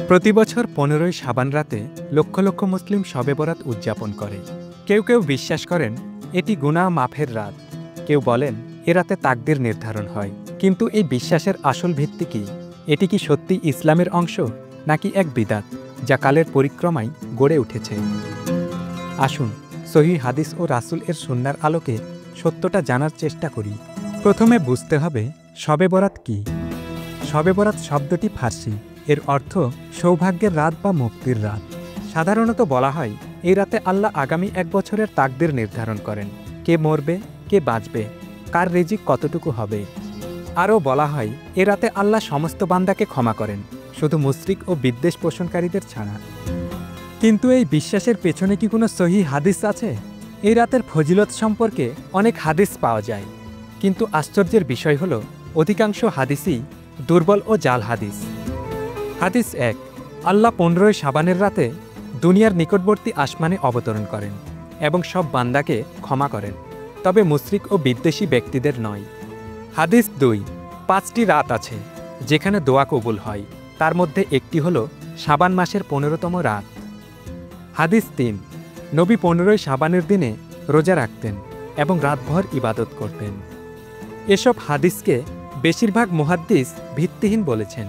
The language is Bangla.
প্রতি বছর 15ই শাবান রাতে লক্ষ লক্ষ মুসলিম শবে বরাত উদযাপন করে। কেউ কেউ বিশ্বাস করেন এটি গুনাহ মাফের রাত, কেউ বলেন এ রাতে তাকদীর নির্ধারণ হয়। কিন্তু এই বিশ্বাসের আসল ভিত্তি কি? এটি কি সত্যি ইসলামের অংশ, নাকি এক বিদাত যা কালের পরিক্রমায় গড়ে উঠেছে? আসুন সহিহ হাদিস ও রাসূল এর সুন্নাহর আলোকে সত্যটা জানার চেষ্টা করি। প্রথমে বুঝতে হবে শবে বরাত কি। শবে বরাত শব্দটি ফার্সি, এর অর্থ সৌভাগ্যের রাত বা মুক্তির রাত। সাধারণত বলা হয় এই রাতে আল্লাহ আগামী এক বছরের তাকদীর নির্ধারণ করেন, কে মরবে, কে বাঁচবে, কার রিজিক কতটুকু হবে। আরও বলা হয় এ রাতে আল্লাহ সমস্ত বান্দাকে ক্ষমা করেন, শুধু মুশরিক ও বিদ্বেষ পোষণকারীদের ছাড়া। কিন্তু এই বিশ্বাসের পেছনে কি কোনো সহিহ হাদিস আছে? এই রাতের ফজিলত সম্পর্কে অনেক হাদিস পাওয়া যায়, কিন্তু আশ্চর্যের বিষয় হল অধিকাংশ হাদিসই দুর্বল ও জাল হাদিস। হাদিস 1, আল্লাহ 15ই শাবানের রাতে দুনিয়ার নিকটবর্তী আসমানে অবতরণ করেন এবং সব বান্দাকে ক্ষমা করেন, তবে মুশরিক ও বিদ্বেষী ব্যক্তিদের নয়। হাদিস 2, 5টি রাত আছে যেখানে দোয়া কবুল হয়, তার মধ্যে একটি হল শাবান মাসের 15তম রাত। হাদিস 3, নবী 15ই শাবানের দিনে রোজা রাখতেন এবং রাতভর ইবাদত করতেন। এসব হাদিসকে বেশিরভাগ মুহাদ্দিস ভিত্তিহীন বলেছেন।